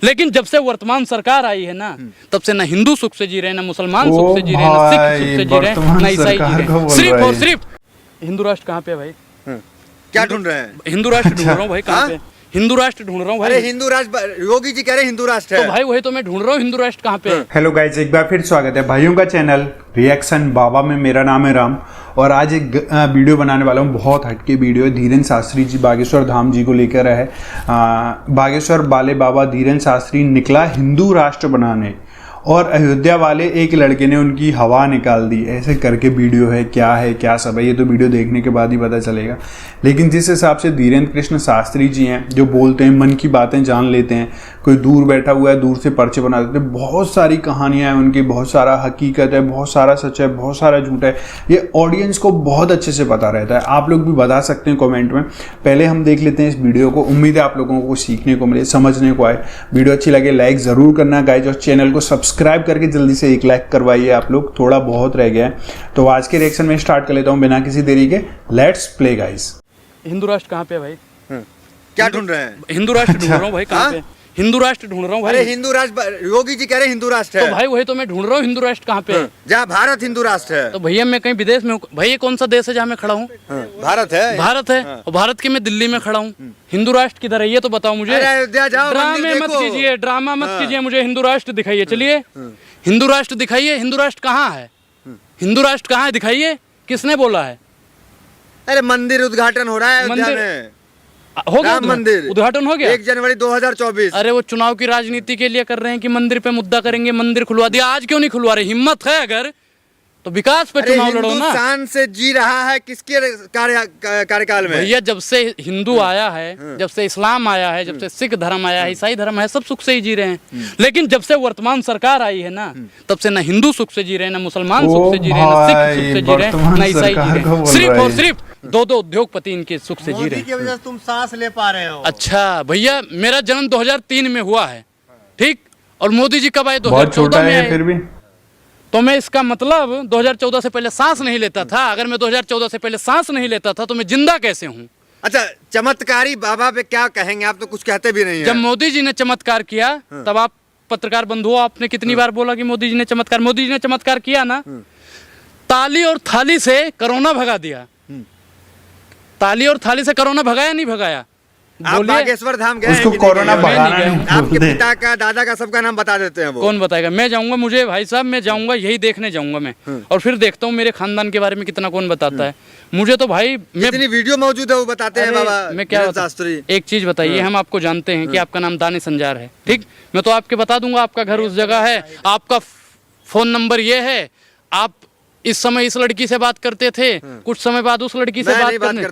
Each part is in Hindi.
लेकिन जब से वर्तमान सरकार आई है ना, तब से ना हिंदू सुख से जी रहे हैं, ना मुसलमान सुख से जी रहे हैं, ना सिख सुख से जी रहे हैं, ना ईसाई जी रहे हैं। सिर्फ और सिर्फ हिंदू राष्ट्र कहाँ पे है भाई? क्या ढूंढ रहे हैं? हिंदू राष्ट्र ढूंढ रहा हूँ भाई। कहाँ पे? हिंदू राष्ट्र ढूंढ रहा हूँ भाई। अरे हिंदू राष्ट्र, योगी जी कह रहे हैं हिंदू राष्ट्र है। तो भाई वही तो मैं ढूंढ रहा हूँ, हिंदू राष्ट्र कहाँ पे है? हेलो गाइज, एक बार फिर स्वागत है भाइयों का चैनल रिएक्शन बाबा में। मेरा नाम है राम और आज एक वीडियो बनाने वाला हूँ। बहुत हटके वीडियो है। धीरेन्द्र शास्त्री जी बागेश्वर धाम जी को लेकर है। बागेश्वर वाले बाबा धीरेन्द्र शास्त्री निकला हिंदू राष्ट्र बनाने और अयोध्या वाले एक लड़के ने उनकी हवा निकाल दी। ऐसे करके वीडियो है, क्या सब है, ये तो वीडियो देखने के बाद ही पता चलेगा। लेकिन जिस हिसाब से धीरेन्द्र कृष्ण शास्त्री जी हैं, जो बोलते हैं मन की बातें जान लेते हैं, कोई दूर बैठा हुआ है दूर से पर्चे बना देते हैं। बहुत सारी कहानियां हैं उनकी, बहुत सारा हकीकत है, बहुत सारा सच है, बहुत सारा झूठ है। ये ऑडियंस को बहुत अच्छे से पता रहता है। आप लोग भी बता सकते हैं कमेंट में। पहले हम देख लेते हैं इस वीडियो को। उम्मीद है आप लोगों को सीखने को मिले, समझने को आए। वीडियो अच्छी लगे लाइक ज़रूर करना गाइज, और चैनल को सब्सक्राइब करके जल्दी से एक लाइक करवाइए। आप लोग थोड़ा बहुत रह गया है। तो आज के रिएक्शन में स्टार्ट कर लेता हूँ बिना किसी देरी के। Let's play guys. हिंदू राष्ट्र कहाँ पे है भाई? क्या ढूंढ रहे हैं? हिंदू राष्ट्र ढूंढ रहा हूँ भाई। कहाँ पे? हिंदू राष्ट्र ढूंढ रहा हूँ भाई। अरे हिंदू राष्ट्र, योगी जी कह रहे हैं हिंदू राष्ट्र है। तो भाई वही तो मैं ढूंढ रहा हूँ, हिंदू राष्ट्र कहाँ पे है? जहाँ भारत हिंदू राष्ट्र है। तो भैया मैं कहीं विदेश में हूँ भाई। ये कौन सा देश है जहाँ मैं खड़ा हूँ? भारत है। भारत है। और भारत के मैं दिल्ली में खड़ा हूँ। हिंदू राष्ट्र किधर है ये तो बताओ मुझे। अयोध्या जाओ, ड्रामे मत कीजिए, ड्रामा मत कीजिए, मुझे हिंदू राष्ट्र दिखाइए। चलिए हिंदू राष्ट्र दिखाइए। हिंदू राष्ट्र कहाँ है? हिंदू राष्ट्र कहाँ है दिखाइए। किसने बोला है? अरे मंदिर उद्घाटन हो रहा है अयोध्या में। हो गया मंदिर उद्घाटन हो गया 1 जनवरी 2024। अरे वो चुनाव की राजनीति के लिए कर रहे हैं कि मंदिर पे मुद्दा करेंगे। मंदिर खुलवा दिया, आज क्यों नहीं खुलवा रहे? हिम्मत है अगर तो विकास पे चुनाव लड़ो ना। हिंदुस्तान से जी रहा है किसके कार्यकाल में? भैया जब से हिंदू आया है, जब से इस्लाम आया है, जब से सिख धर्म आया है, ईसाई धर्म है, सब सुख से ही जी रहे हैं। लेकिन जब से वर्तमान सरकार आई है ना, तब से ना हिंदू सुख से जी रहे हैं, ना मुसलमान सुख से जी रहे हैं, ना सिख सुख से जी रहे हैं, ना ईसाई जी रहे हैं। सिर्फ और सिर्फ दो उद्योगपति इनके सुख से जी रहे हैं। की वजह से तुम सांस ले पा रहे हो। अच्छा भैया, मेरा जन्म 2003 में हुआ है, ठीक? और मोदी जी कब आए? बहुत 2014 में आए। फिर भी तो मैं इसका मतलब 2014 से पहले सांस नहीं लेता था। अगर मैं 2014 से पहले सांस नहीं लेता था तो मैं जिंदा कैसे हूँ? अच्छा, चमत्कारी बाबा पे क्या कहेंगे? आप तो कुछ कहते भी नहीं जब है। मोदी जी ने चमत्कार किया तब आप पत्रकार बंधुओं, आपने कितनी बार बोला कि मोदी जी ने चमत्कार? मोदी जी ने चमत्कार किया ना, ताली और थाली से कोरोना भगा दिया। ताली और थाली से कोरोना भगाया नहीं भगाया? आप बागेश्वर धाम गए? उसको कोरोना भगाना नहीं। आपके पिता का, दादा का, सबका नाम बता देते हैं वो। कौन बताएगा? मैं जाऊंगा, मुझे भाई साहब मैं जाऊंगा, यही देखने जाऊंगा मैं। और फिर देखता हूँ मेरे खानदान के बारे में कितना कौन बताता है। मुझे तो भाई जितनी वीडियो मौजूद है वो बताते हैं बाबा। मैं क्या शास्त्री, एक चीज बताइए, हम आपको जानते हैं कि आपका नाम दानिश संजार है, ठीक? मैं तो आपके बता दूंगा आपका घर उस जगह है, आपका फोन नंबर ये है, आप इस समय इस लड़की से बात करते थे, कुछ समय बाद उस लड़की से बात करने।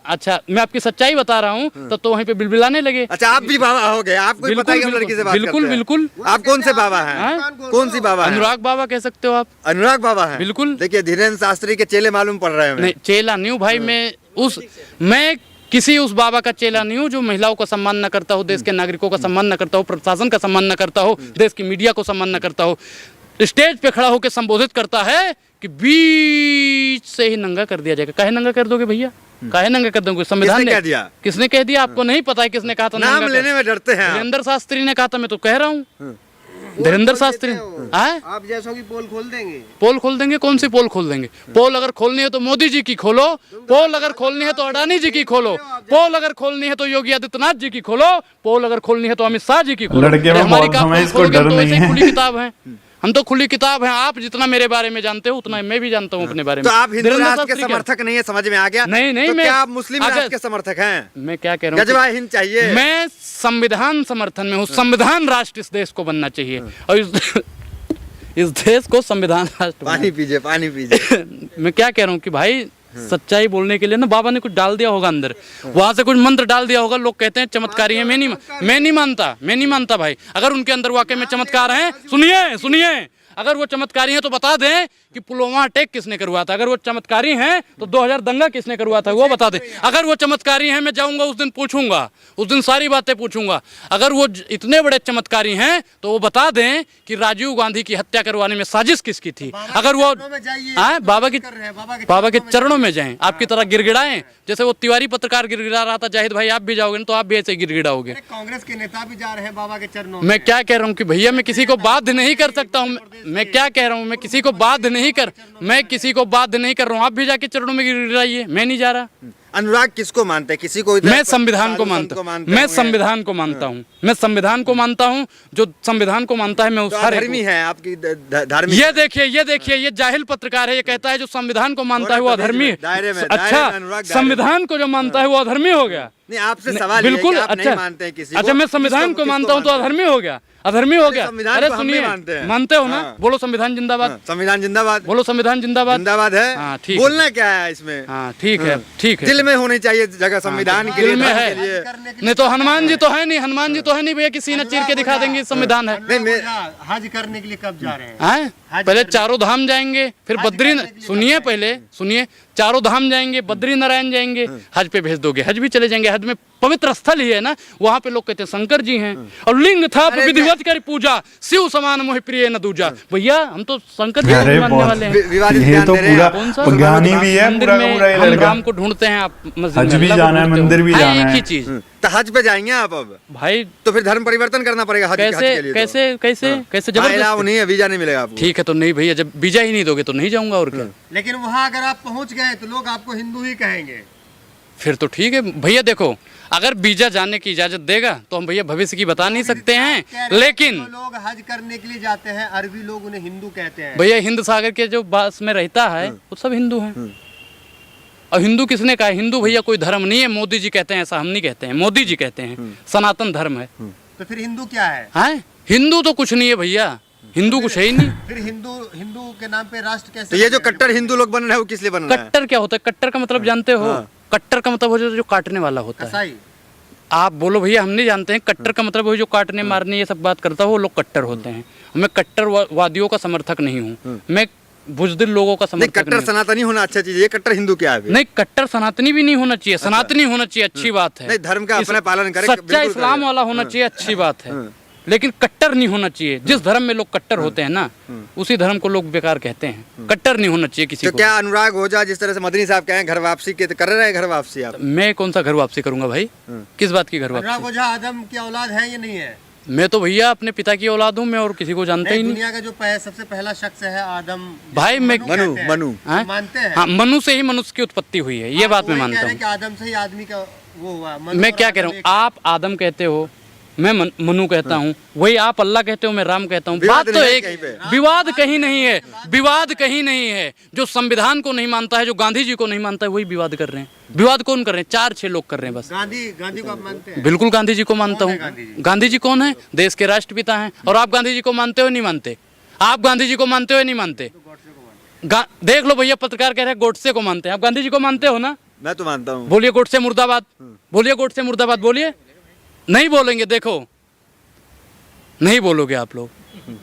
अच्छा मैं आपकी सच्चाई बता रहा हूँ, तब तो वहीं पे बिलबिलाने लगे। अच्छा, आप भी बाबा हो गए? आपको भी पता है कि हम लड़की से बात बिल्कुल बिल्कुल। आप कौन से बाबा हैं? कौन सी बाबा? अनुराग बाबा कह सकते हो आप। अनुराग बाबा है? बिल्कुल। देखिए, धीरेन्द्र शास्त्री के चेले मालूम पड़ रहे हैं। नहीं, चेला नहीं हूँ भाई मैं किसी उस बाबा का चेला नहीं हूँ जो महिलाओं का सम्मान न करता हो, देश के नागरिकों का सम्मान न करता हो, प्रशासन का सम्मान न करता हो, देश की मीडिया को सम्मान न करता हो। स्टेज पे खड़ा होकर संबोधित करता है कि बीच से ही नंगा कर दिया जाएगा। काहे नंगा कर दोगे भैया? काहे नंगा कर दोगे? संविधान ने किसने कह दिया? आपको नहीं पता है किसने कहा था? नाम लेने में डरते हैं। धीरेन्द्र शास्त्री ने कहा था, मैं तो कह रहा हूँ। धीरेन्द्र शास्त्री आप जैसों की पोल खोल देंगे। पोल खोल देंगे? कौन सी पोल खोल देंगे? पोल अगर खोलनी है तो मोदी जी की खोलो, पोल अगर खोलनी है तो अडानी जी की खोलो, पोल अगर खोलनी है तो योगी आदित्यनाथ जी की खोलो, पोल अगर खोलनी है तो अमित शाह जी की खोलो। हमारी खुली किताब है, हम तो खुली किताब है। आप जितना मेरे बारे में जानते हो उतना मैं भी जानता हूँ अपने बारे में। तो आप हिंदू राष्ट्र के समर्थक नहीं है, समझ में आ गया? नहीं तो क्या आप मुस्लिम राष्ट्र के समर्थक हैं? मैं क्या कह रहा हूँ, गजवा हिंद चाहिए। मैं संविधान समर्थन में हूँ। संविधान राष्ट्र इस देश को बनना चाहिए और इस देश को संविधान राष्ट्र। पानी पीजिए, पानी पीजिए। मैं क्या कह रहा हूँ कि भाई सच्चाई बोलने के लिए ना बाबा ने कुछ डाल दिया होगा अंदर, वहां से कुछ मंत्र डाल दिया होगा। लोग कहते हैं चमत्कारी है, मैं नहीं मानता भाई। अगर उनके अंदर वाकई में चमत्कार है, सुनिए अगर वो चमत्कारी हैं तो बता दें कि पुलवामा अटैक किसने करवाया था। अगर वो चमत्कारी हैं तो 2000 दंगा किसने करवाया था वो बता दें। अगर वो चमत्कारी हैं मैं जाऊंगा उस दिन पूछूंगा, उस दिन सारी बातें पूछूंगा। अगर वो इतने बड़े चमत्कारी हैं तो वो बता दें कि राजीव गांधी की हत्या करवाने में साजिश किसकी थी। अगर वो बाबा के चरणों में जाएं, आपकी तरह गिड़गिड़ाएं, जैसे वो तिवारी पत्रकार गिड़गिड़ा रहा था। जाहिद भाई आप भी जाओगे ना तो आप भी ऐसे गिड़गिड़ाओगे। कांग्रेस के नेता भी जा रहे हैं बाबा के चरणों में। मैं क्या कह रहा हूँ कि भैया मैं किसी को बाध्य नहीं कर सकता हूँ। मैं क्या कह रहा हूँ, मैं किसी को बाध्य नहीं कर रहा हूँ। आप भी जाके चरणों में गिड़गिड़ाइए, मैं नहीं जा रहा। अनुराग किसको मानते हैं? किसी को? मैं संविधान को मानता हूँ। मैं संविधान को मानता हूँ। मैं संविधान को मानता हूँ। जो संविधान को मानता है मैं उस हर धर्मी है आपकी धार्मिक। ये देखिए ये जाहिल पत्रकार है। ये कहता है जो संविधान को मानता है वो अधर्मी है। अच्छा, संविधान को जो मानता है वो अधर्मी हो गया। नहीं, आपसे सवाल बिल्कुल। आप नहीं मानते हैं किसी को। अच्छा, मैं संविधान को मानता हूँ तो अधर्मी हो गया। अधर्मी हो गया। संविधान अरे को हम सुनिए, भी मानते हैं। मानते हो ना? बोलो संविधान जिंदाबाद। संविधान जिंदाबाद। बोलो संविधान जिंदाबाद। जिंदाबाद है। हाँ, ठीक। बोलना क्या है इसमें? हाँ, ठीक है, ठीक है। दिल में होनी चाहिए जगह संविधान के लिए, दिल में धर्म है। के लिए। नहीं तो हनुमान जी तो है नहीं, हनुमान जी तो है नहीं भैया कि सीना चीर के दिखा देंगे संविधान है। नहीं, मैं हज करने के लिए कब जा रहे हैं? हैं? पहले चारों धाम जाएंगे, फिर बद्री। सुनिए पहले सुनिए, चारों धाम जाएंगे, बद्री नारायण जाएंगे, हज पे भेज दोगे, हज भी चले जाएंगे। हज में पवित्र स्थल ही है ना, वहाँ पे लोग कहते हैं शंकर जी हैं और लिंग था विधिवत कर पूजा, शिव समान मोहि प्रिय न दूजा। भैया हम तो शंकर जी को मानने वाले हैं। ये तो पूरा ज्ञानी भी है, पूरा पूरा ये हम लड़का। राम को ढूंढते हैं, आप हज भी जाना है, मंदिर भी जाना एक है। ही चीज। तो हज पे जाएंगे आप अब? भाई तो फिर धर्म परिवर्तन करना पड़ेगा हज के लिए। कैसे जबरदस्ती जबरदस्ती नहीं है, वीजा नहीं मिलेगा आपको। ठीक है तो नहीं भैया, जब वीजा ही नहीं दोगे तो नहीं जाऊंगा और क्या। लेकिन वहाँ अगर आप पहुँच गए तो लोग आपको हिंदू ही कहेंगे। फिर तो ठीक है भैया। देखो, अगर वीजा जाने की इजाजत देगा तो हम भैया भविष्य की बता नहीं सकते हैं, लेकिन जो लोग हज करने के लिए जाते हैं, अरबी लोग उन्हें हिंदू कहते हैं। भैया हिंद सागर के जो बास में रहता है वो सब हिंदू हैं। और हिंदू किसने कहा? हिंदू भैया कोई धर्म नहीं है। मोदी जी कहते हैं, ऐसा हम नहीं कहते हैं, मोदी जी कहते हैं सनातन धर्म है। तो फिर हिंदू क्या है? हैं? हिंदू तो कुछ नहीं है भैया, हिंदू कुछ है ही नहीं। फिर हिंदू के नाम पे राष्ट्र कैसे? तो ये जो कट्टर हिंदू लोग बन रहे हैं वो किस लिए बन रहे हैं? कट्टर क्या होता है? कट्टर का मतलब जानते हो? कट्टर का मतलब हो जो काटने वाला होता है। कसाई। आप बोलो भैया हम नहीं जानते हैं। कट्टर का मतलब वही जो काटने मारने ये सब बात करता है, वो लोग कट्टर होते हैं। मैं कट्टरवादियों का समर्थक नहीं हूँ, मैं बुजदिल लोगों का नहीं, समर्थक कट्टर सनातनी होना अच्छा चीज है। ये कट्टर हिंदू क्या है? नहीं, कट्टर सनातनी भी नहीं होना चाहिए। सनातनी होना चाहिए, अच्छी बात है। नहीं, धर्म का अपना पालन करे, सच्चा बिल्कुल इस्लाम करे। वाला होना चाहिए, अच्छी बात है। लेकिन कट्टर नहीं होना चाहिए। जिस धर्म में लोग कट्टर होते हैं ना, उसी धर्म को लोग बेकार कहते हैं। कट्टर नहीं होना चाहिए किसी तो को। क्या अनुराग ओझा जिस तरह से मदनी साहब कहें घर वापसी के, तो कर रहे हैं घर वापसी आप? मैं कौन सा घर वापसी करूंगा भाई? किस बात की घर अनुराग वापसी? ओझा आदम की औलाद है या नहीं है? मैं तो भैया अपने पिता की औलाद हूँ, मैं और किसी को जानता ही नहीं। दुनिया का जो सबसे पहला शख्स है आदम। भाई मैं मनु हाँ? मानते हैं? हाँ, मनु से ही मनुष्य की उत्पत्ति हुई है, ये बात मैं मानता हूँ। आदम से ही आदमी का वो हुआ। मैं क्या कह रहा हूँ, आप आदम कहते हो, मैं मनु कहता हूँ, वही आप अल्लाह कहते हो, मैं राम कहता हूँ। बात तो एक, विवाद कहीं नहीं है, विवाद कहीं नहीं है। जो संविधान को नहीं मानता है, जो गांधी जी को नहीं मानता है, वही विवाद कर रहे हैं। विवाद कौन कर रहे हैं? 4-6 लोग कर रहे हैं बस। गांधी को आप मानते हैं? बिल्कुल गांधी जी को मानता हूँ। गांधी जी कौन है? देश के राष्ट्रपिता हैं। और आप गांधी जी को मानते हो नहीं मानते? आप गांधी जी को मानते हो नहीं मानते? देख लो भैया, पत्रकार कह रहे हैं गोडसे को मानते हैं। आप गांधी जी को मानते हो ना? मैं तो मानता हूँ। बोलिए गोडसे मुर्दाबाद, बोलिए गोडसे मुर्दाबाद, बोलिए। नहीं बोलेंगे, देखो नहीं बोलोगे आप लोग।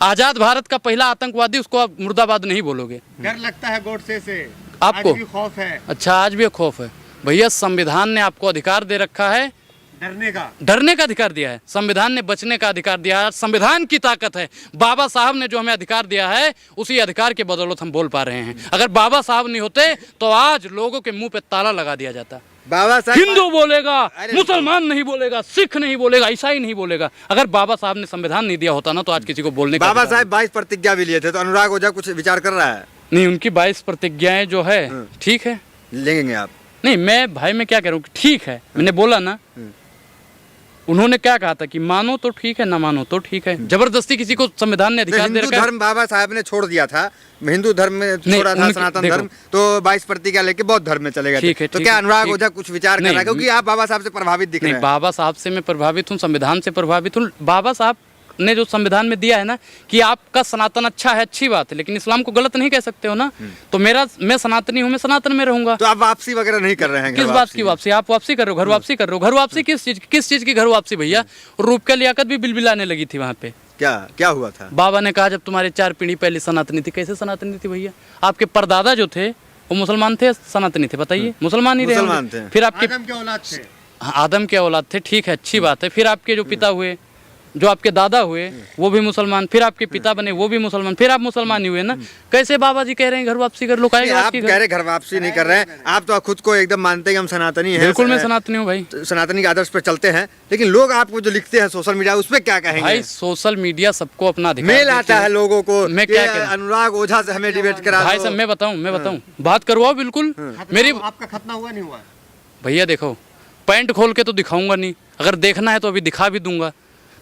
आजाद भारत का पहला आतंकवादी, उसको आप मुर्दाबाद नहीं बोलोगे। डर लगता है गोडसे से आपको? आज भी खौफ है। अच्छा, आज भी खौफ है भैया। संविधान ने आपको अधिकार दे रखा है, डरने का अधिकार दिया है। संविधान ने बचने का अधिकार दिया है। संविधान की ताकत है। बाबा साहब ने जो हमें अधिकार दिया है, उसी अधिकार के बदौलत हम बोल पा रहे हैं। अगर बाबा साहब नहीं होते तो आज लोगों के मुंह पे ताला लगा दिया जाता। बाबा साहब हिंदू बोलेगा, मुसलमान नहीं बोलेगा, सिख नहीं बोलेगा, ईसाई नहीं बोलेगा। अगर बाबा साहब ने संविधान नहीं दिया होता ना, तो आज किसी को बोलने का बाबा साहब 22 प्रतिज्ञा भी लिए थे। तो अनुराग ओझा कुछ विचार कर रहा है? नहीं, उनकी 22 प्रतिज्ञाएं जो है ठीक है, लेंगे आप? नहीं, मैं भाई मैं क्या कह रहा हूँ, ठीक है। मैंने बोला ना, उन्होंने क्या कहा था कि मानो तो ठीक है, ना मानो तो ठीक है। जबरदस्ती किसी को संविधान ने अधिकार दे रखा है। हिंदू धर्म बाबा साहब ने छोड़ दिया था, हिंदू धर्म में छोड़ा था सनातन धर्म, तो 22 प्रतिज्ञा लेके बौद्ध धर्म में चले गए। तो क्या अनुराग ओझा कुछ विचार कर रहा है? क्योंकि आप बाबा साहब से प्रभावित दिख रहे हैं। बाबा साहब से मैं प्रभावित हूँ, संविधान से प्रभावित हूँ। बाबा साहब ने जो संविधान में दिया है ना कि आपका सनातन अच्छा है, अच्छी बात है, लेकिन इस्लाम को गलत नहीं कह सकते हो ना। तो मैं सनातनी हूँ, मैं सनातन में रहूंगा। तो आप वापसी वगैरह नहीं कर रहे हैं? किस बात की वापसी? आप वापसी कर रहे हो, घर वापसी कर रहे हो। घर वापसी किस चीज की घर वापसी भैया? रूप का लियाकत भी बिलबिलाने लगी थी वहां पे। क्या क्या हुआ था? बाबा ने कहा जब तुम्हारे 4 पीढ़ी पहले सनातनी थी। कैसे सनातनी थी भैया? आपके परदादा जो थे वो मुसलमान थे, सनातनी थे? बताइए, मुसलमान ही रहे मुसलमान होंगे। थे। फिर आपके आदम के औलाद थे। हाँ, आदम के औलाद थे, ठीक है, अच्छी बात है। फिर आपके जो पिता हुए, जो आपके दादा हुए, वो भी मुसलमान, फिर आपके पिता बने, वो भी मुसलमान, फिर आप मुसलमान ही हुए ना। कैसे बाबा जी कह रहे हैं घर वापसी कर लो? नहीं, आप कह रहे घर वापसी नहीं कर रहे हैं, आप तो खुद को एकदम मानते हैं कि हम सनातनी हैं। बिल्कुल मैं सनातनी हूँ भाई, सनातनी के आदर्श पे चलते हैं, लेकिन लोग आपको जो लिखते हैं सोशल मीडिया उस पर क्या कहेंगे? भाई सोशल मीडिया सबको अपना अधिकार मेल देती आता है लोगों को। मैं क्या करूं? अनुराग ओझा से हमें डिबेट करा भाई दो। साहब मैं बताऊं बात करवाओ बिल्कुल। मेरी आपका खतना हुआ नहीं हुआ? भैया देखो, पैंट खोल के तो दिखाऊंगा नहीं, अगर देखना है तो अभी दिखा भी दूंगा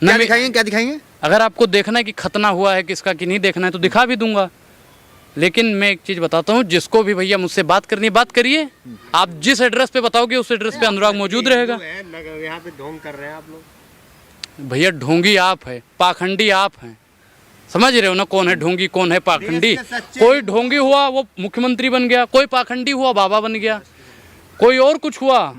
क्या ना। दिखाएंगे, क्या दिखाएंगे? अगर आपको देखना है कि खतना हुआ है किसका कि नहीं देखना है तो दिखा भी दूंगा। लेकिन मैं एक चीज बताता हूँ, जिसको भी भैया मुझसे बात करनी है बात करिए। आप जिस एड्रेस पे बताओगे उस एड्रेस पे अनुराग मौजूद रहेगा। यहाँ पे ढोंग कर रहे हैं आप लोग। भैया ढोंगी आप है, पाखंडी आप हैं, समझ रहे हो ना कौन है ढोंगी कौन है पाखंडी? कोई ढोंगी हुआ वो मुख्यमंत्री बन गया, कोई पाखंडी हुआ बाबा बन गया, कोई और कुछ हुआ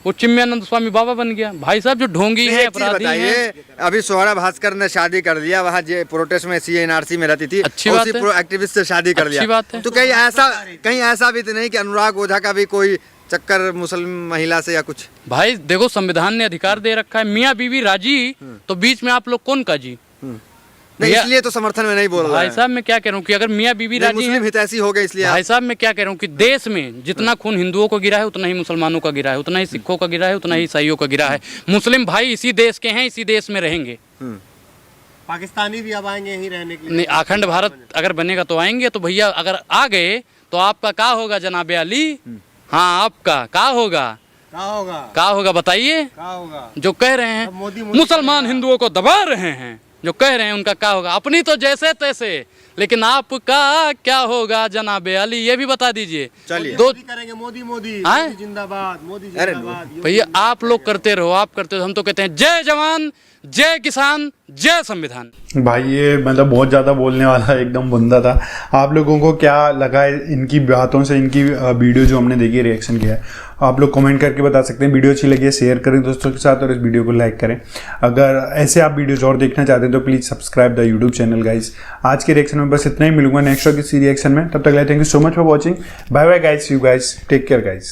वो चिन्मयानंद स्वामी बाबा बन गया। भाई साहब जो ढोंगी है, अपराधी है। अभी सोहरा भास्कर ने शादी कर लिया, वहाँ प्रोटेस्ट में CNRC में रहती थी, अच्छी बात है। प्रो एक्टिविस्ट से शादी कर लिया। अच्छी बात है। तो कहीं ऐसा भी तो नहीं कि अनुराग ओझा का भी कोई चक्कर मुस्लिम महिला से या कुछ? भाई देखो, संविधान ने अधिकार दे रखा है, मियाँ बीवी राजी, तो बीच में आप लोग कौन का जी? नहीं, इसलिए तो समर्थन में नहीं बोल रहा भाई है। साहब मैं क्या कह रहा हूँ कि अगर मियाँ बीवी राजी मुस्लिम हैं, हितैषी हो गए इसलिए। भाई साहब मैं क्या कह रहा हूँ कि देश में जितना खून हिंदुओं को गिरा है उतना ही मुसलमानों का गिरा है, उतना ही सिखों का गिरा है, उतना ही ईसाइयों का गिरा है। मुस्लिम भाई इसी देश के हैं, इसी देश में रहेंगे। पाकिस्तानी भी अब आएंगे यहीं रहने के लिए। नहीं, अखंड भारत अगर बनेगा तो आएंगे। तो भैया अगर आ गए तो आपका क्या होगा जनाब अली? हाँ, आपका क्या होगा? क्या होगा बताइए? जो कह रहे हैं मुसलमान हिंदुओं को दबा रहे हैं, जो कह रहे हैं उनका क्या होगा? अपनी तो जैसे तैसे, लेकिन आपका क्या होगा जनाब अली, ये भी बता दीजिए। चलिए मोदी करेंगे, मोदी जिंदाबाद, मोदी जिंदाबाद। भैया आप लोग करते रहो, आप करते रहो, हम तो कहते हैं जय जवान, जय किसान, जय संविधान। भाई ये मतलब बहुत ज़्यादा बोलने वाला एकदम बंदा था। आप लोगों को क्या लगा है इनकी बातों से, इनकी वीडियो जो हमने देखी, रिएक्शन किया है? आप लोग कमेंट करके बता सकते हैं। वीडियो अच्छी लगी है शेयर करें दोस्तों के साथ और इस वीडियो को लाइक करें। अगर ऐसे आप वीडियोज और देखना चाहते हैं तो please subscribe the YouTube channel guys. आज के रिएक्शन में बस इतना ही, मिलूंगा नेक्स्ट किसी रिएक्शन में। तब तक thank you so much for watching. Bye bye guys, you guys take care guys.